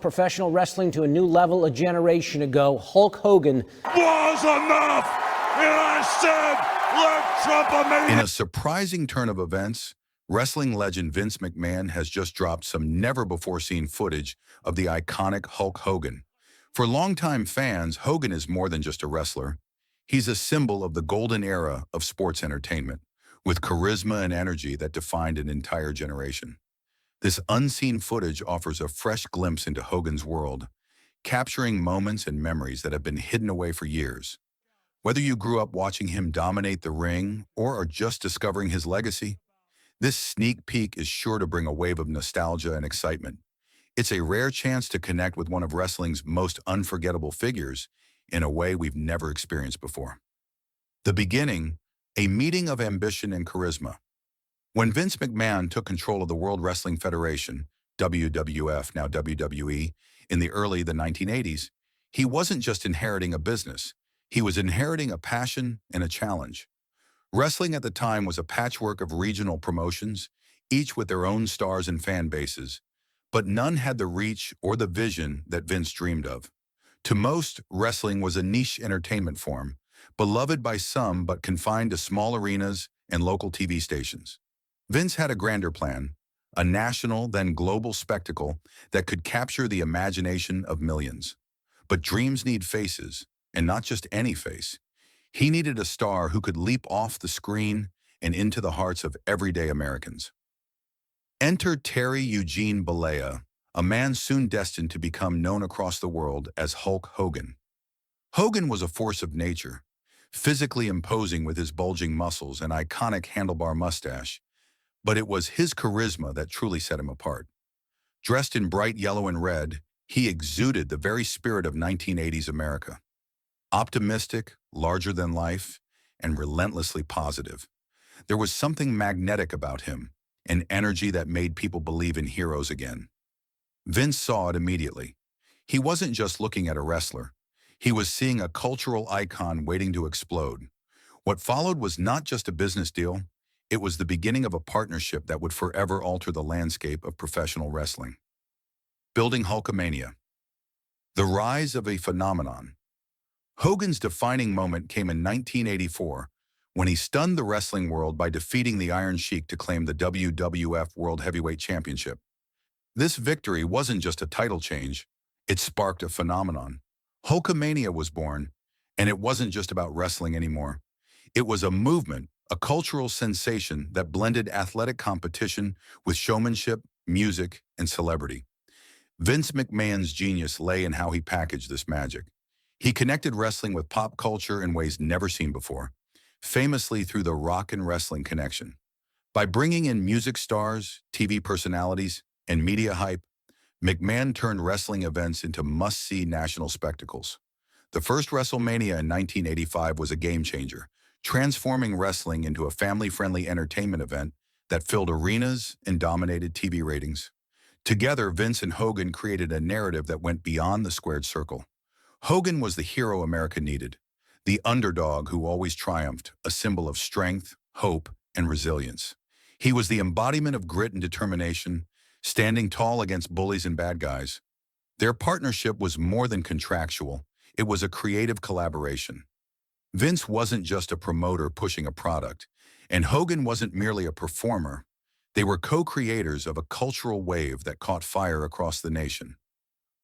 Professional wrestling to a new level a generation ago. Hulk Hogan was enough, and I said, let Trump amazing. In a surprising turn of events, wrestling legend Vince McMahon has just dropped some never-before-seen footage of the iconic Hulk Hogan. For longtime fans, Hogan is more than just a wrestler. He's a symbol of the golden era of sports entertainment, with charisma and energy that defined an entire generation. This unseen footage offers a fresh glimpse into Hogan's world, capturing moments and memories that have been hidden away for years. Whether you grew up watching him dominate the ring or are just discovering his legacy, this sneak peek is sure to bring a wave of nostalgia and excitement. It's a rare chance to connect with one of wrestling's most unforgettable figures in a way we've never experienced before. The beginning, a meeting of ambition and charisma. When Vince McMahon took control of the World Wrestling Federation, WWF, now WWE, in the early 1980s, he wasn't just inheriting a business. He was inheriting a passion and a challenge. Wrestling at the time was a patchwork of regional promotions, each with their own stars and fan bases, but none had the reach or the vision that Vince dreamed of. To most, wrestling was a niche entertainment form, beloved by some but confined to small arenas and local TV stations. Vince had a grander plan, a national, then global spectacle that could capture the imagination of millions. But dreams need faces, and not just any face. He needed a star who could leap off the screen and into the hearts of everyday Americans. Enter Terry Eugene Bollea, a man soon destined to become known across the world as Hulk Hogan. Hogan was a force of nature, physically imposing with his bulging muscles and iconic handlebar mustache, but it was his charisma that truly set him apart. Dressed in bright yellow and red, he exuded the very spirit of 1980s America. Optimistic, larger than life, and relentlessly positive. There was something magnetic about him, an energy that made people believe in heroes again. Vince saw it immediately. He wasn't just looking at a wrestler. He was seeing a cultural icon waiting to explode. What followed was not just a business deal. It was the beginning of a partnership that would forever alter the landscape of professional wrestling. Building Hulkamania. The rise of a phenomenon. Hogan's defining moment came in 1984 when he stunned the wrestling world by defeating the Iron Sheik to claim the WWF World Heavyweight Championship. This victory wasn't just a title change, it sparked a phenomenon. Hulkamania was born, and it wasn't just about wrestling anymore. It was a movement, a cultural sensation that blended athletic competition with showmanship, music, and celebrity. Vince McMahon's genius lay in how he packaged this magic. He connected wrestling with pop culture in ways never seen before, famously through the rock and wrestling connection. By bringing in music stars, TV personalities, and media hype, McMahon turned wrestling events into must-see national spectacles. The first WrestleMania in 1985 was a game-changer, transforming wrestling into a family-friendly entertainment event that filled arenas and dominated TV ratings. Together, Vince and Hogan created a narrative that went beyond the squared circle. Hogan was the hero America needed, the underdog who always triumphed, a symbol of strength, hope, and resilience. He was the embodiment of grit and determination, standing tall against bullies and bad guys. Their partnership was more than contractual. It was a creative collaboration. Vince wasn't just a promoter pushing a product, and Hogan wasn't merely a performer. They were co-creators of a cultural wave that caught fire across the nation.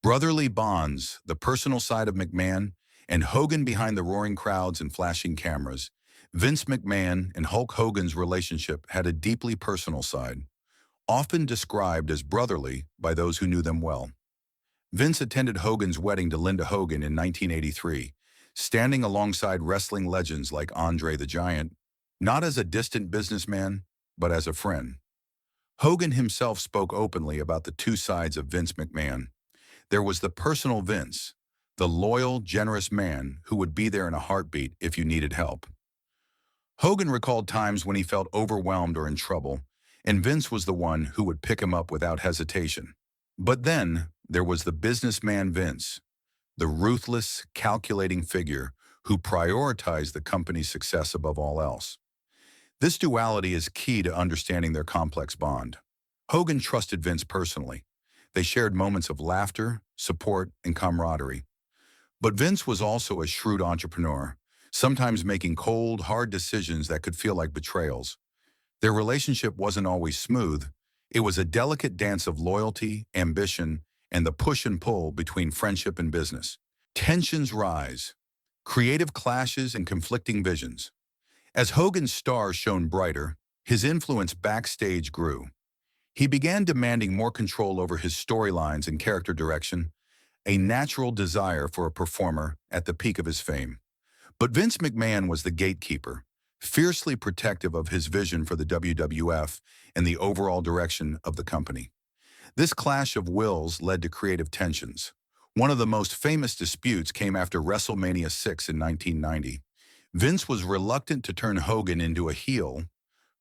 Brotherly bonds, the personal side of McMahon, and Hogan behind the roaring crowds and flashing cameras. Vince McMahon and Hulk Hogan's relationship had a deeply personal side, often described as brotherly by those who knew them well. Vince attended Hogan's wedding to Linda Hogan in 1983, standing alongside wrestling legends like Andre the Giant, not as a distant businessman, but as a friend. Hogan himself spoke openly about the two sides of Vince McMahon. There was the personal Vince, the loyal, generous man who would be there in a heartbeat if you needed help. Hogan recalled times when he felt overwhelmed or in trouble, and Vince was the one who would pick him up without hesitation. But then there was the businessman Vince, the ruthless, calculating figure who prioritized the company's success above all else. This duality is key to understanding their complex bond. Hogan trusted Vince personally. They shared moments of laughter, support, and camaraderie. But Vince was also a shrewd entrepreneur, sometimes making cold, hard decisions that could feel like betrayals. Their relationship wasn't always smooth. It was a delicate dance of loyalty, ambition, and the push and pull between friendship and business. Tensions rise, creative clashes and conflicting visions. As Hogan's star shone brighter, his influence backstage grew. He began demanding more control over his storylines and character direction, a natural desire for a performer at the peak of his fame. But Vince McMahon was the gatekeeper, fiercely protective of his vision for the WWF and the overall direction of the company. This clash of wills led to creative tensions. One of the most famous disputes came after WrestleMania 6 in 1990. Vince was reluctant to turn Hogan into a heel,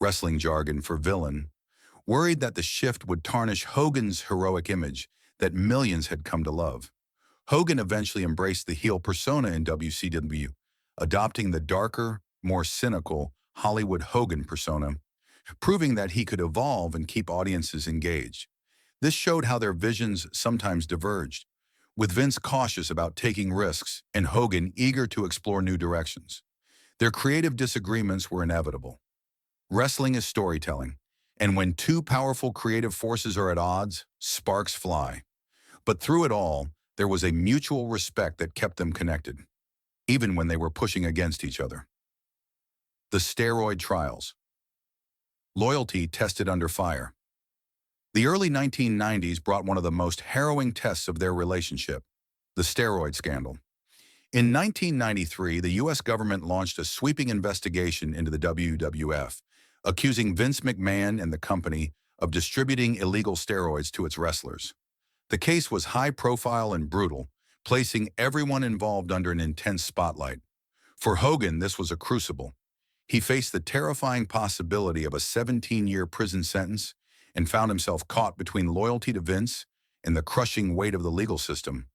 wrestling jargon for villain, worried that the shift would tarnish Hogan's heroic image that millions had come to love. Hogan eventually embraced the heel persona in WCW, adopting the darker, more cynical Hollywood Hogan persona, proving that he could evolve and keep audiences engaged. This showed how their visions sometimes diverged, with Vince cautious about taking risks and Hogan eager to explore new directions. Their creative disagreements were inevitable. Wrestling is storytelling, and when two powerful creative forces are at odds, sparks fly. But through it all, there was a mutual respect that kept them connected, even when they were pushing against each other. The steroid trials. Loyalty tested under fire. The early 1990s brought one of the most harrowing tests of their relationship, the steroid scandal. In 1993, the U.S. government launched a sweeping investigation into the WWF, accusing Vince McMahon and the company of distributing illegal steroids to its wrestlers. The case was high-profile and brutal, placing everyone involved under an intense spotlight. For Hogan, this was a crucible. He faced the terrifying possibility of a 17-year prison sentence and found himself caught between loyalty to Vince and the crushing weight of the legal system.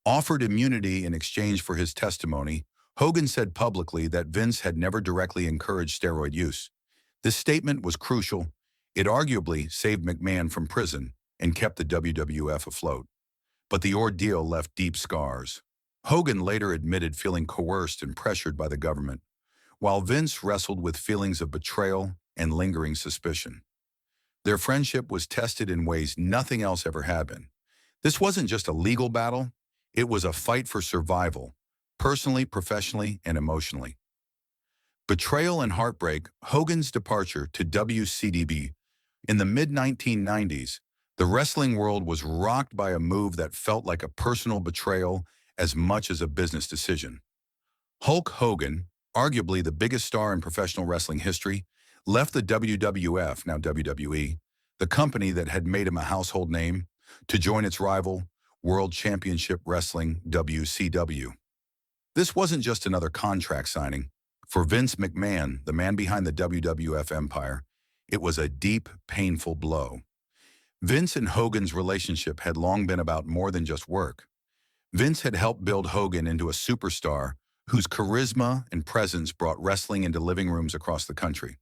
Offered immunity in exchange for his testimony, Hogan said publicly that Vince had never directly encouraged steroid use. This statement was crucial. It arguably saved McMahon from prison and kept the WWF afloat. But the ordeal left deep scars. Hogan later admitted feeling coerced and pressured by the government, while Vince wrestled with feelings of betrayal and lingering suspicion. Their friendship was tested in ways nothing else ever had been. This wasn't just a legal battle, it was a fight for survival, personally, professionally, and emotionally. Betrayal and heartbreak. Hogan's departure to WCW. In the mid-1990s, the wrestling world was rocked by a move that felt like a personal betrayal as much as a business decision. Hulk Hogan, arguably the biggest star in professional wrestling history, left the WWF, now WWE, the company that had made him a household name, to join its rival, World Championship Wrestling, WCW. This wasn't just another contract signing. For Vince McMahon, the man behind the WWF empire, it was a deep, painful blow. Vince and Hogan's relationship had long been about more than just work. Vince had helped build Hogan into a superstar whose charisma and presence brought wrestling into living rooms across the country.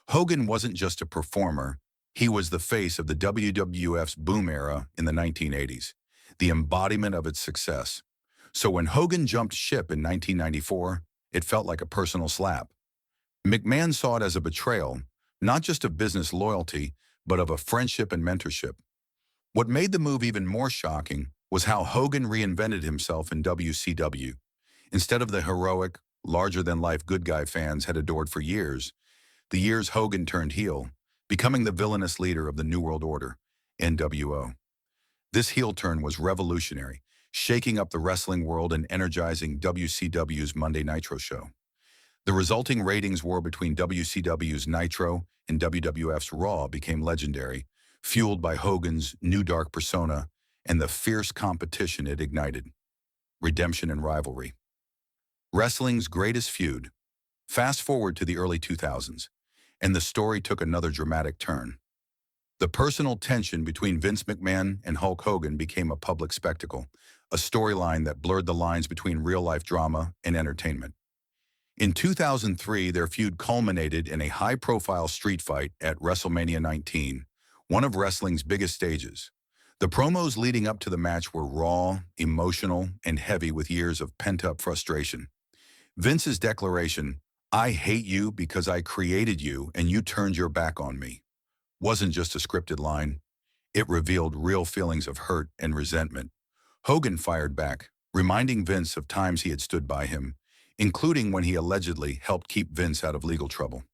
Hogan wasn't just a performer, he was the face of the WWF's boom era in the 1980s, the embodiment of its success. So when Hogan jumped ship in 1994, it felt like a personal slap. McMahon saw it as a betrayal, not just of business loyalty, but of a friendship and mentorship. What made the move even more shocking was how Hogan reinvented himself in WCW. Instead of the heroic, larger-than-life good guy fans had adored for years, the years Hogan turned heel, becoming the villainous leader of the New World Order, NWO. This heel turn was revolutionary, shaking up the wrestling world and energizing WCW's Monday Nitro show. The resulting ratings war between WCW's Nitro and WWF's Raw became legendary, fueled by Hogan's new dark persona and the fierce competition it ignited. Redemption and rivalry. Wrestling's greatest feud. Fast forward to the early 2000s, and the story took another dramatic turn. The personal tension between Vince McMahon and Hulk Hogan became a public spectacle, a storyline that blurred the lines between real-life drama and entertainment. In 2003, their feud culminated in a high-profile street fight at WrestleMania 19, one of wrestling's biggest stages. The promos leading up to the match were raw, emotional, and heavy with years of pent-up frustration. Vince's declaration, "I hate you because I created you and you turned your back on me," wasn't just a scripted line. It revealed real feelings of hurt and resentment. Hogan fired back, reminding Vince of times he had stood by him, including when he allegedly helped keep Vince out of legal trouble.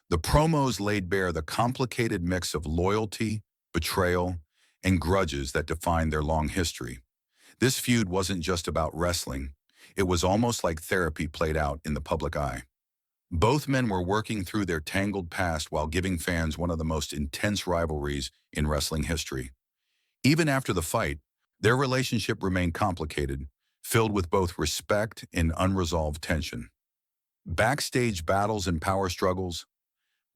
The promos laid bare the complicated mix of loyalty, betrayal, and grudges that defined their long history. This feud wasn't just about wrestling. It was almost like therapy played out in the public eye. Both men were working through their tangled past while giving fans one of the most intense rivalries in wrestling history. Even after the fight, their relationship remained complicated, filled with both respect and unresolved tension. Backstage battles and power struggles.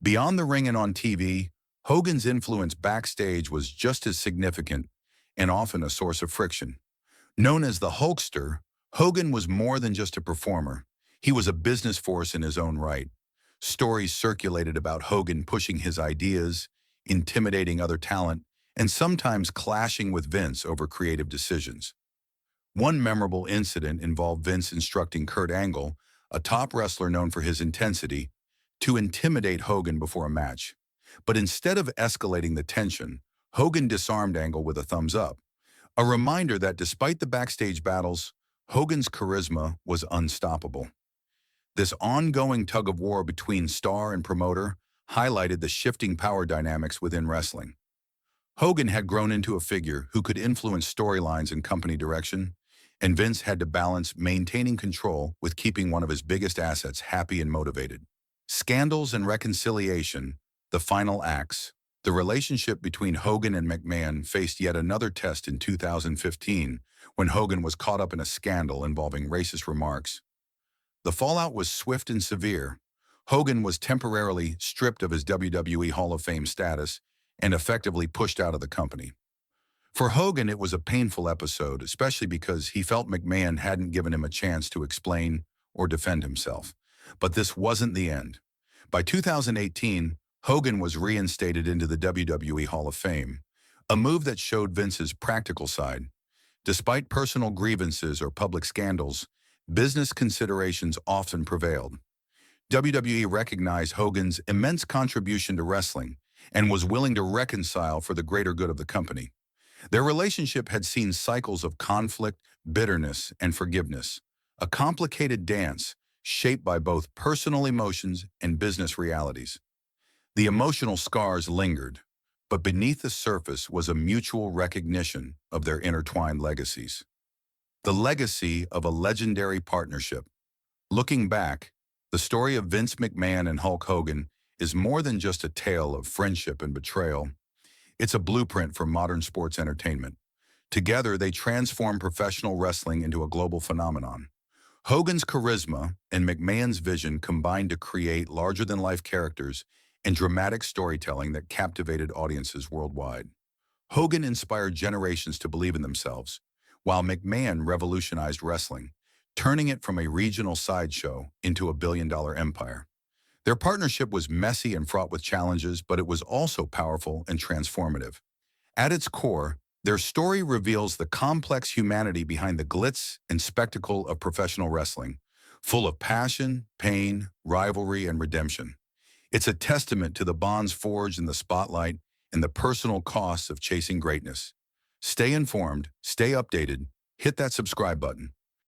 Beyond the ring and on TV, Hogan's influence backstage was just as significant and often a source of friction. Known as the Hulkster, Hogan was more than just a performer. He was a business force in his own right. Stories circulated about Hogan pushing his ideas, intimidating other talent, and sometimes clashing with Vince over creative decisions. One memorable incident involved Vince instructing Kurt Angle, a top wrestler known for his intensity, to intimidate Hogan before a match. But instead of escalating the tension, Hogan disarmed Angle with a thumbs up, a reminder that despite the backstage battles, Hogan's charisma was unstoppable. This ongoing tug-of-war between star and promoter highlighted the shifting power dynamics within wrestling. Hogan had grown into a figure who could influence storylines and company direction, and Vince had to balance maintaining control with keeping one of his biggest assets happy and motivated. Scandals and reconciliation, the final acts. The relationship between Hogan and McMahon faced yet another test in 2015 when Hogan was caught up in a scandal involving racist remarks. The fallout was swift and severe. Hogan was temporarily stripped of his WWE Hall of Fame status and effectively pushed out of the company. For Hogan, it was a painful episode, especially because he felt McMahon hadn't given him a chance to explain or defend himself. But this wasn't the end. By 2018, Hogan was reinstated into the WWE Hall of Fame, a move that showed Vince's practical side. Despite personal grievances or public scandals, business considerations often prevailed. WWE recognized Hogan's immense contribution to wrestling and was willing to reconcile for the greater good of the company. Their relationship had seen cycles of conflict, bitterness, and forgiveness, a complicated dance shaped by both personal emotions and business realities. The emotional scars lingered, but beneath the surface was a mutual recognition of their intertwined legacies. The legacy of a legendary partnership. Looking back, the story of Vince McMahon and Hulk Hogan is more than just a tale of friendship and betrayal. It's a blueprint for modern sports entertainment. Together, they transformed professional wrestling into a global phenomenon. Hogan's charisma and McMahon's vision combined to create larger-than-life characters and dramatic storytelling that captivated audiences worldwide. Hogan inspired generations to believe in themselves, while McMahon revolutionized wrestling, turning it from a regional sideshow into a billion-dollar empire. Their partnership was messy and fraught with challenges, but it was also powerful and transformative. At its core, their story reveals the complex humanity behind the glitz and spectacle of professional wrestling, full of passion, pain, rivalry, and redemption. It's a testament to the bonds forged in the spotlight and the personal costs of chasing greatness. Stay informed, stay updated, hit that subscribe button.